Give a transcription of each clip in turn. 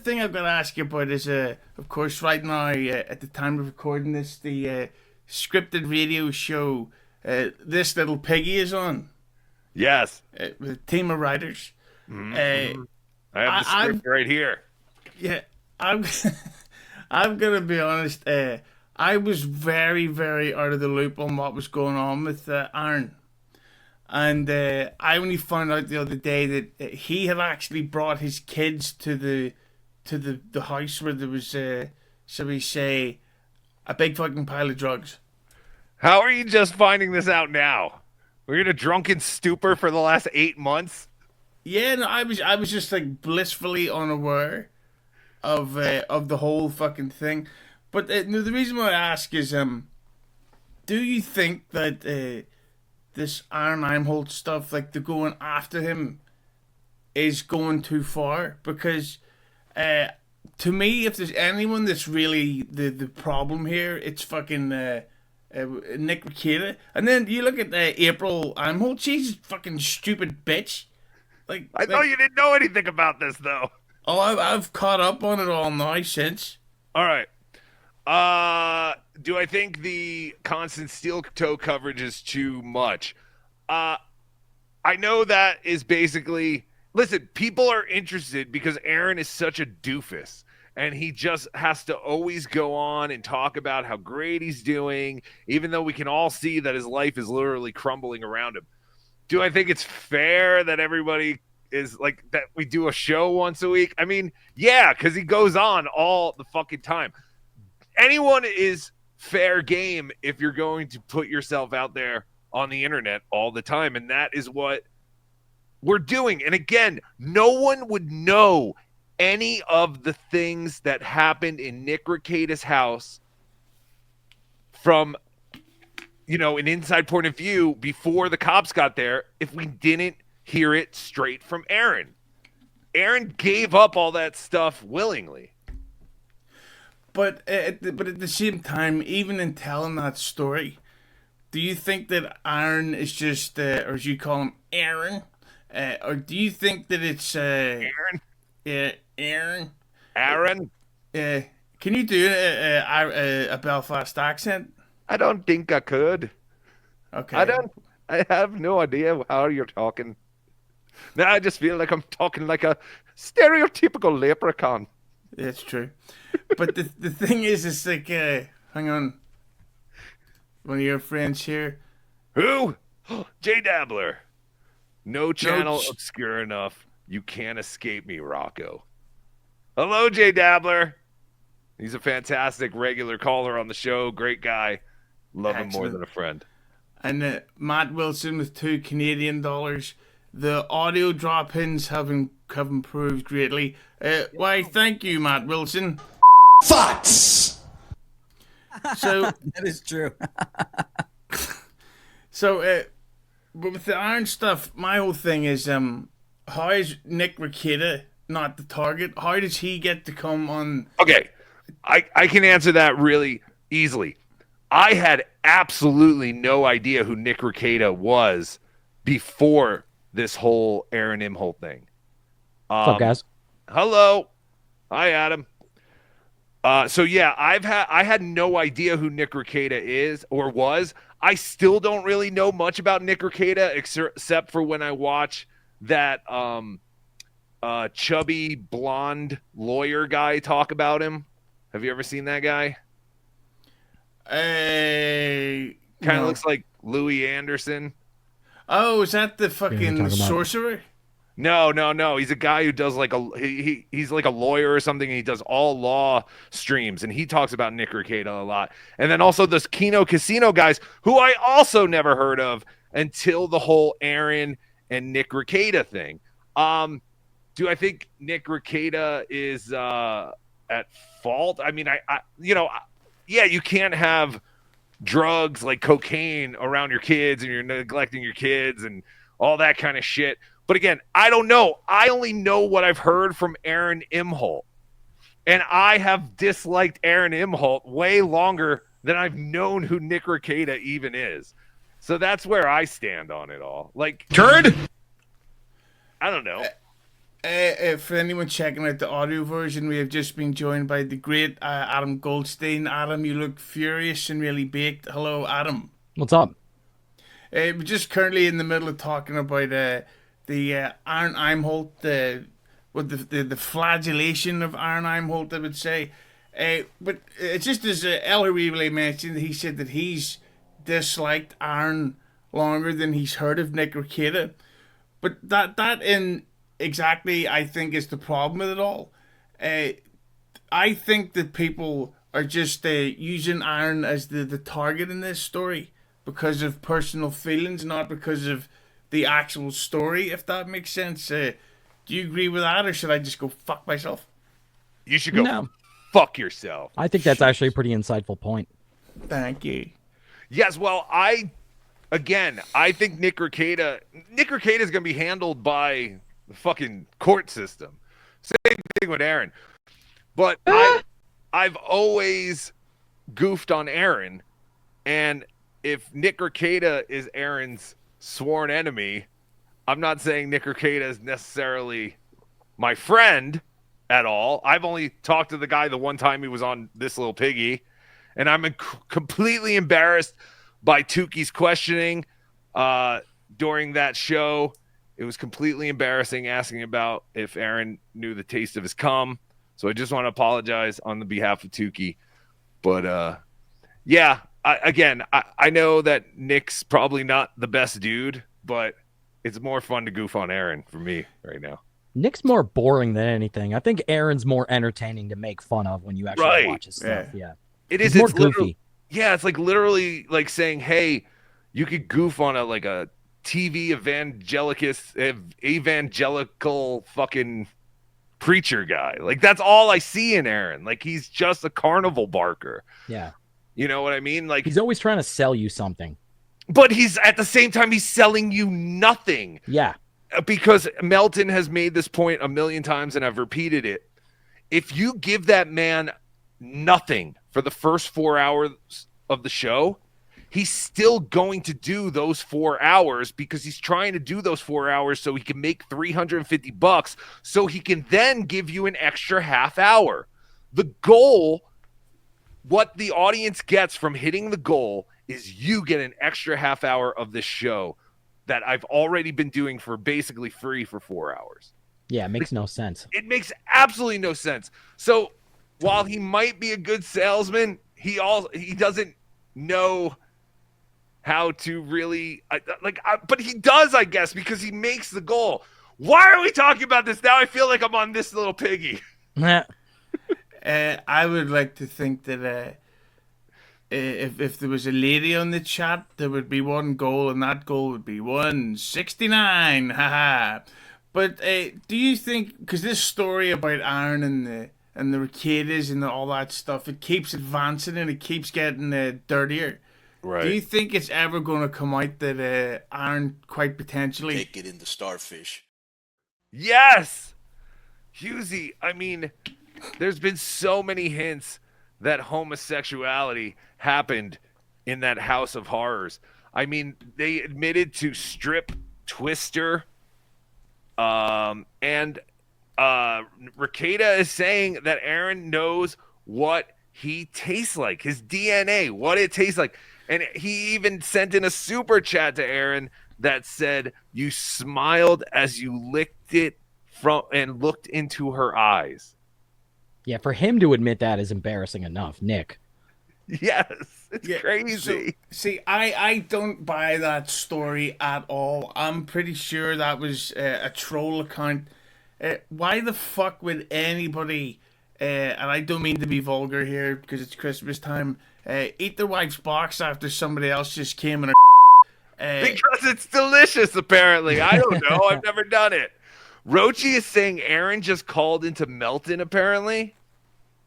thing I've got to ask you about is, of course, right now, at the time of recording this, the scripted radio show, This Little Piggy is on. Yes. With a team of writers. Mm-hmm. I have the script right here. Yeah, I'm going to be honest. I was very, very out of the loop on what was going on with Aaron. And I only found out the other day that he had actually brought his kids to the house where there was, shall we say, a big fucking pile of drugs. How are you just finding this out now? Were you in a drunken stupor for the last 8 months? Yeah, no, I was just like blissfully unaware of the whole fucking thing. But no, the reason why I ask is, do you think that this Aaron Imholte stuff, like the going after him, is going too far? Because to me, if there's anyone that's really the problem here, it's fucking Nick Rekieta. And then you look at April Imholte, she's a fucking stupid bitch. I thought you didn't know anything about this, though. Oh, I've caught up on it all now since. All right. Do I think the constant steel toe coverage is too much? I know that is basically... Listen, people are interested because Aaron is such a doofus. And he just has to always go on and talk about how great he's doing, even though we can all see that his life is literally crumbling around him. Do I think it's fair that everybody is like that we do a show once a week? I mean, yeah, because he goes on all the fucking time. Anyone is fair game if you're going to put yourself out there on the internet all the time. And that is what we're doing. And again, no one would know any of the things that happened in Nick Rekieta's house from, an inside point of view before the cops got there if we didn't hear it straight from Aaron. Aaron gave up all that stuff willingly. But at the same time, even in telling that story, do you think that Aaron is just, or as you call him, Aaron, or do you think that it's Aaron? Yeah, Aaron. Aaron? Can you do a Belfast accent? I don't think I could. Okay. I have no idea how you're talking. Now I just feel like I'm talking like a stereotypical leprechaun. That's true. But the thing is, it's like, hang on. One of your friends here. Who? J Dabbler. No channel obscure enough. You can't escape me, Rocco. Hello, J Dabbler. He's a fantastic regular caller on the show. Great guy. Love him more than a friend. And Matt Wilson with $2 Canadian. The audio drop-ins have improved greatly. Why, thank you, Matt Wilson. Facts! So that is true. So, but with the Aaron stuff, my whole thing is, how is Nick Rekieta not the target? How does he get to come on? Okay, I can answer that really easily. I had absolutely no idea who Nick Rekieta was before this whole Aaron Imholte thing. What's up, guys? Hello. Hi, Adam. So yeah, I had no idea who Nick Rekieta is or was. I still don't really know much about Nick Rekieta except for when I watch that chubby blonde lawyer guy talk about him. Have you ever seen that guy? Kind of looks like Louis Anderson. Oh, is that the fucking sorcerer? No. He's a guy who does like he's like a lawyer or something, and he does all law streams, and he talks about Nick Rekieta a lot. And then also those Kino Casino guys, who I also never heard of until the whole Aaron and Nick Rekieta thing. Do I think Nick Rekieta is at fault? I mean, yeah, you can't have drugs like cocaine around your kids and you're neglecting your kids and all that kind of shit. But again, I don't know. I only know what I've heard from Aaron Imholte. And I have disliked Aaron Imholte way longer than I've known who Nick Rekieta even is. So that's where I stand on it all. Like, turd? I don't know. For anyone checking out the audio version, we have just been joined by the great Adam Goldstein. Adam, you look furious and really baked. Hello, Adam. What's up? We're just currently in the middle of talking about the Aaron Imholte, the flagellation of Aaron Imholte, I would say. But it's just as El Horriblé mentioned, he said that he's disliked Aaron longer than he's heard of Nick Rekieta. But that in exactly, I think, is the problem with it all. I think that people are just using Aaron as the target in this story because of personal feelings, not because of the actual story, if that makes sense. Do you agree with that, or should I just go fuck myself? You should go No. fuck yourself. I think that's actually a pretty insightful point. Thank you. Yes, well, I think Nick Rekieta is going to be handled by the fucking court system. Same thing with Aaron. But I've always goofed on Aaron, and if Nick Rekieta is Aaron's sworn enemy, I'm not saying Nick Rekieta is necessarily my friend at all. I've only talked to the guy the one time he was on This Little Piggy, and I'm completely embarrassed by Tuki's questioning during that show. It was completely embarrassing asking about if Aaron knew the taste of his cum. So I just want to apologize on the behalf of Tuki. But yeah, I know that Nick's probably not the best dude, but it's more fun to goof on Aaron for me right now. Nick's more boring than anything. I think Aaron's more entertaining to make fun of when you actually watch his stuff. Yeah. It is. He's more it's goofy. Yeah, it's like literally like saying, hey, you could goof on a TV evangelical fucking preacher guy. Like, that's all I see in Aaron. Like, he's just a carnival barker. Yeah. You know what I mean? Like, He's always trying to sell you something. but he's at the same time he's selling you nothing. Yeah. Because Melton has made this point a million times and I've repeated it. If you give that man nothing for the first 4 hours of the show, he's still going to do those 4 hours because he's trying to do those 4 hours so he can make $350 so he can then give you an extra half hour. The goal, what the audience gets from hitting the goal, is you get an extra half hour of this show that I've already been doing for basically free for 4 hours. Yeah, it makes no sense. It makes absolutely no sense. So while he might be a good salesman, he doesn't know how to really but he does, I guess, because he makes the goal. Why are we talking about this now? I feel like I'm on This Little Piggy. I would like to think that if there was a lady on the chat, there would be one goal, and that goal would be 169. Haha. But do you think, because this story about Aaron and the Rekitas and all that stuff, it keeps advancing and it keeps getting dirtier. Right. Do you think it's ever going to come out that Aaron quite potentially... Take it in the starfish. Yes! Hughezy, I mean, there's been so many hints that homosexuality happened in that house of horrors. I mean, they admitted to strip Twister, and Rekieta is saying that Aaron knows what he tastes like, his DNA, what it tastes like. And he even sent in a super chat to Aaron that said, "You smiled as you licked it from and looked into her eyes." Yeah, for him to admit that is embarrassing enough, Nick. Yes, it's crazy. So, see, I don't buy that story at all. I'm pretty sure that was a troll account. Why the fuck would anybody, and I don't mean to be vulgar here because it's Christmas time, eat their wife's box after somebody else just came in because it's delicious, apparently. I don't know. I've never done it. Rochi is saying Aaron just called into Melton, apparently.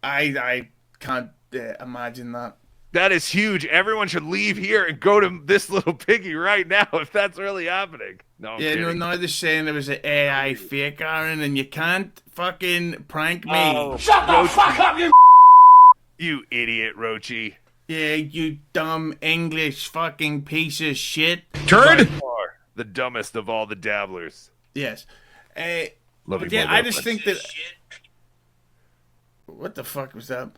I can't imagine that. That is huge. Everyone should leave here and go to This Little Piggy right now if that's really happening. No, I'm kidding. Now they're saying it was an AI fake, Aaron, and you can't fucking prank me. Oh, Shut the fuck up, you You idiot, Rochi. Yeah, you dumb English fucking piece of shit. turd! You are the dumbest of all the dabblers. Yes. Love But you, yeah, more, I just girlfriend. think that. What the fuck was that?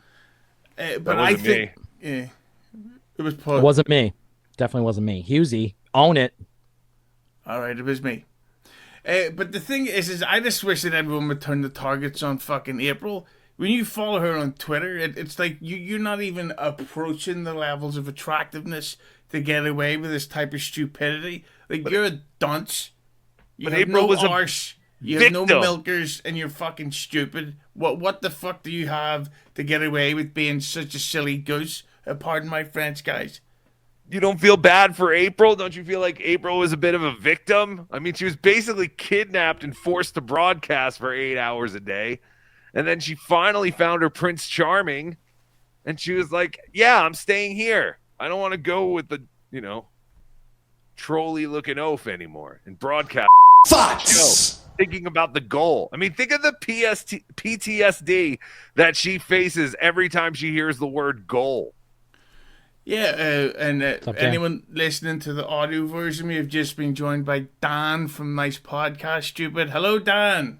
But That I wasn't think, me. yeah, it was It Paul. wasn't me. Definitely wasn't me. Hughezy, own it. All right, it was me. But the thing is I just wish that everyone would turn the targets on fucking April. When you follow her on Twitter, it's like you're not even approaching the levels of attractiveness to get away with this type of stupidity. Like, you're a dunce. You But have April no was a arse. You have no victim. milkers, and you're fucking stupid. What the fuck do you have to get away with being such a silly goose? Pardon my French, guys. You don't feel bad for April? Don't you feel like April was a bit of a victim? I mean, she was basically kidnapped and forced to broadcast for 8 hours a day. And then she finally found her Prince Charming. And she was like, yeah, I'm staying here. I don't want to go with the, trolly looking oaf anymore and broadcast. Facts. Thinking about the goal. I mean, think of the PTSD that she faces every time she hears the word goal. Yeah, and up, Dan? anyone listening to the audio version, we have just been joined by Dan from Nice Podcast Stupid. Hello, Dan.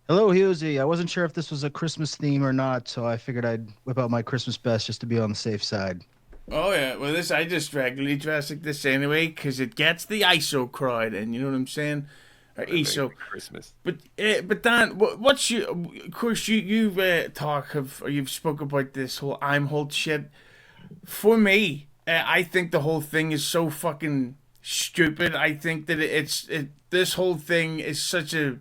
Hello, Hughezy. I wasn't sure if this was a Christmas theme or not, so I figured I'd whip out my Christmas best just to be on the safe side. Oh yeah, well I just regularly dress like this anyway because it gets the ISO crowd in. You know what I'm saying? Or ISO. Christmas. But Dan, what's your? Of course, you've you've spoke about this whole Imholte shit. For me, I think the whole thing is so fucking stupid. I think that this whole thing is such a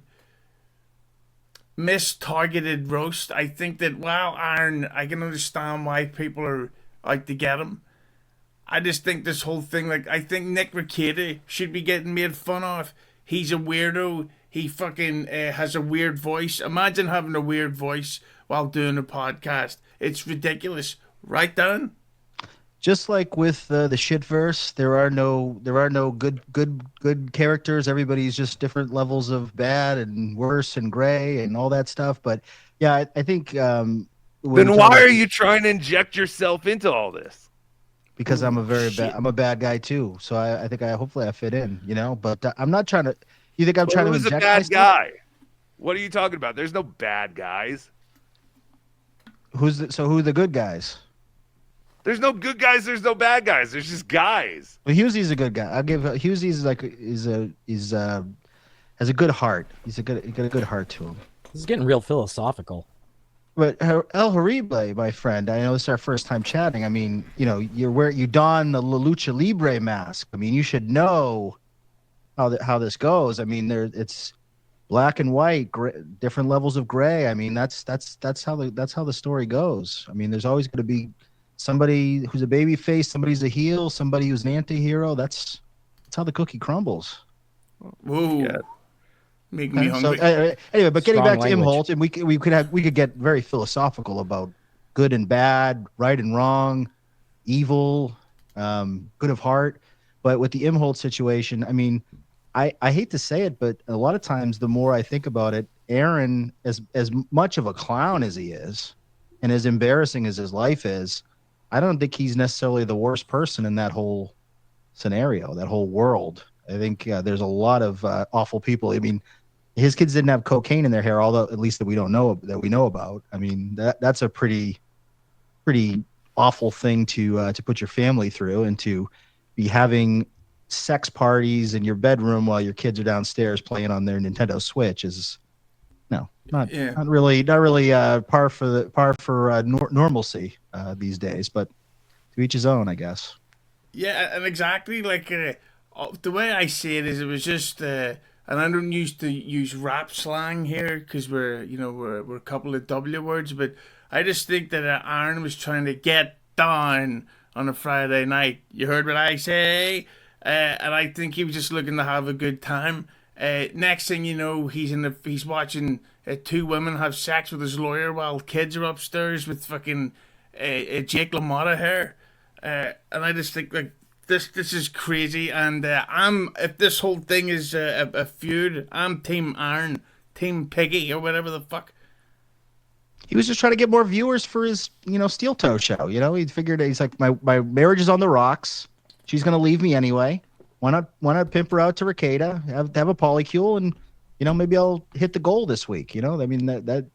mistargeted roast. I think that while Aaron, I can understand why people are out to get him. I just think this whole thing, like, I think Nick Ricciardo should be getting made fun of. He's a weirdo. He fucking has a weird voice. Imagine having a weird voice while doing a podcast. It's ridiculous. Right, Dan? Just like with the shitverse, there are no good characters. Everybody's just different levels of bad and worse and gray and all that stuff. But yeah, I think. Then why are you trying to inject yourself into all this? Because I'm a bad guy too. So I think hopefully I fit in, But I'm not trying to. You think I'm trying to Who's a inject bad myself? guy? What are you talking about? There's no bad guys. Who are the good guys? There's no good guys. There's no bad guys. There's just guys. Well, Hughezy's a good guy. I'll give Hughezy's has a good heart. He got a good heart to him. This is getting real philosophical. But El Horrible, my friend, I know this is our first time chatting. I mean, you don the La Lucha Libre mask. I mean, you should know how this goes. I mean, it's black and white, different levels of gray. I mean, that's how the story goes. I mean, there's always going to be somebody who's a baby face, somebody's a heel, somebody who's an anti-hero. That's how the cookie crumbles. Whoa. Yeah. Make me hungry. So anyway, but getting Strong back to language. Imholte, and we could get very philosophical about good and bad, right and wrong, evil, good of heart. But with the Imholte situation, I mean, I hate to say it, but a lot of times the more I think about it, Aaron, as much of a clown as he is, and as embarrassing as his life is, I don't think he's necessarily the worst person in that whole scenario, that whole world. I think there's a lot of awful people. I mean, his kids didn't have cocaine in their hair, although at least that we know about. I mean, that's a pretty awful thing to put your family through, and to be having sex parties in your bedroom while your kids are downstairs playing on their Nintendo Switch is not really par for normalcy these days. But to each his own, I guess. Yeah, and exactly like the way I see it is, it was just, and I don't used to use rap slang here because we're a couple of W words, but I just think that Aaron was trying to get down on a Friday night. You heard what I say, and I think he was just looking to have a good time. Next thing you know, he's watching two women have sex with his lawyer while kids are upstairs with fucking Jake LaMotta hair, and I just think like this is crazy. And if this whole thing is a feud, I'm Team Aaron, Team Piggy, or whatever the fuck. He was just trying to get more viewers for his steel toe show. He figured, he's like, my marriage is on the rocks. She's gonna leave me anyway. Why not pimp her out to Ricada, have a polycule, and maybe I'll hit the goal this week. I mean that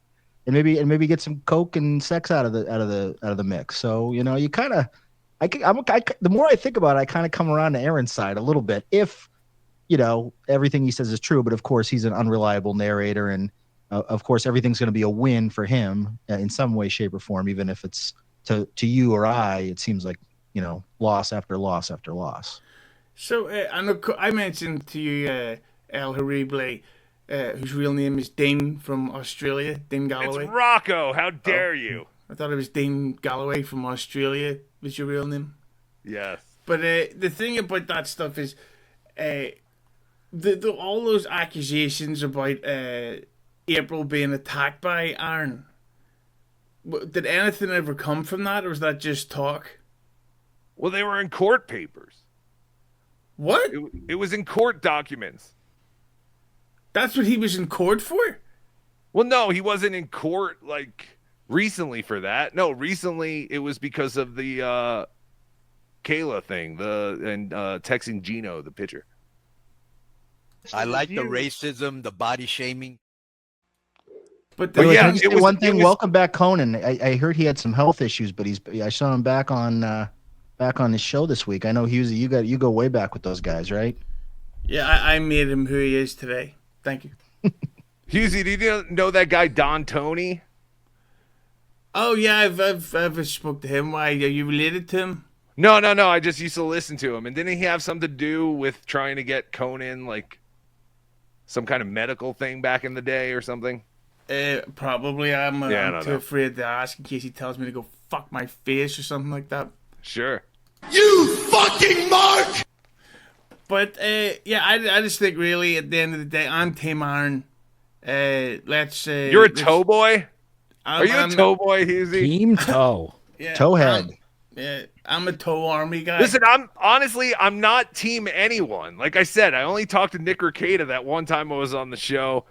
and maybe get some coke and sex out of the mix. So you kind of, the more I think about it, I kind of come around to Aaron's side a little bit. If everything he says is true, but of course he's an unreliable narrator, and of course everything's going to be a win for him in some way, shape, or form, even if it's to you or I. It seems like loss after loss after loss. So I mentioned to you El Horrible, whose real name is Dane from Australia, Dane Galloway. It's Rocco. How dare you? I thought it was Dane Galloway from Australia was your real name. Yes. But the thing about that stuff is, all those accusations about April being attacked by Aaron. Did anything ever come from that, or was that just talk? Well, they were in court papers. What? It was in court documents. That's what he was in court for? Well, no, he wasn't in court recently for that. No, recently it was because of the Kayla thing, and texting Gino, the pitcher. I like the racism, the body shaming. But Can yeah, I just say one thing? Welcome back, Conan. I heard he had some health issues, but I saw him back on his show this week. I know Hughezy, you go way back with those guys, right? Yeah, I made him who he is today. Thank you. Hughezy, did you know that guy Don Tony? Oh yeah, I've spoke to him. Why, are you related to him? No. I just used to listen to him. And didn't he have something to do with trying to get Conan some kind of medical thing back in the day or something? Probably. I'm too know. afraid to ask in case he tells me to go fuck my face or something like that. Sure. You fucking mark! But yeah, I just think really at the end of the day, I'm Team Aaron. You're a toe boy? Are you a toe boy, Hughezy? Team toe. Yeah, Towhead. I'm a toe army guy. Listen, I'm not team anyone. Like I said, I only talked to Nick Rekieta that one time I was on the show.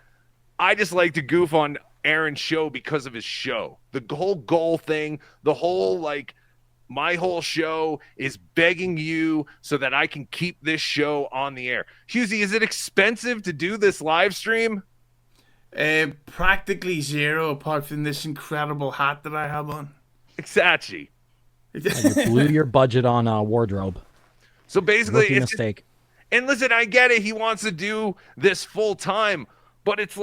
I just like to goof on Aaron's show because of his show. The whole goal thing, the whole my whole show is begging you so that I can keep this show on the air. Hughezy, is it expensive to do this live stream? Practically zero, apart from this incredible hat that I have on. Exactly. You blew your budget on wardrobe. So basically, Rookie mistake. And listen, I get it. He wants to do this full time, but it's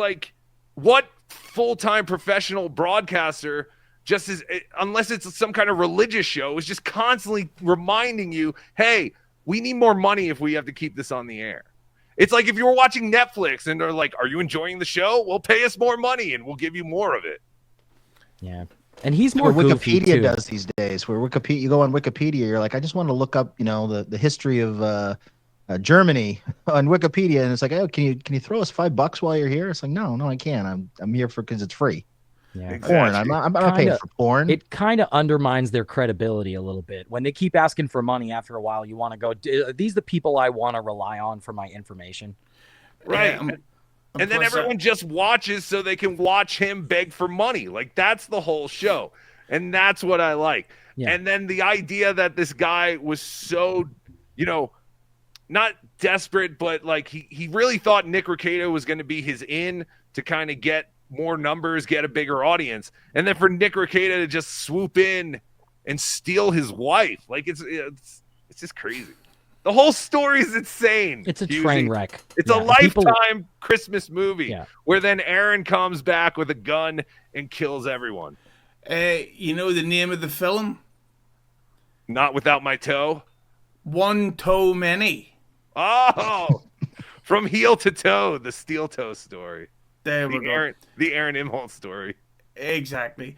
what full-time professional broadcaster just is, unless it's some kind of religious show, is just constantly reminding you, hey, we need more money if we have to keep this on the air. It's like if you were watching Netflix and they're like, are you enjoying the show? Well, pay us more money and we'll give you more of it. Yeah. And he's more goofy, Wikipedia too. does these days, where Wikipedia, you go on Wikipedia, you're like, I just want to look up, the history of Germany on Wikipedia, and it's like, oh, can you throw us $5 while you're here? It's like, no, I can't. I'm here because it's free. Yeah. Exactly. Porn. I'm not paying for porn. It kind of undermines their credibility a little bit. When they keep asking for money after a while, you want to go, are these the people I want to rely on for my information? Right. And then everyone just watches so they can watch him beg for money. That's the whole show. And that's what I like. Yeah. And then the idea that this guy was so, not desperate, but he really thought Nick Rekieta was going to be his in to kind of get more numbers, get a bigger audience. And then for Nick Rekieta to just swoop in and steal his wife. It's just crazy. The whole story is insane. It's a train wreck. It's a Lifetime Christmas movie where then Aaron comes back with a gun and kills everyone. You know the name of the film? Not Without My Toe? One Toe Many. Oh, from heel to toe, the steel toe story. There we go. The Aaron Imholte story. Exactly.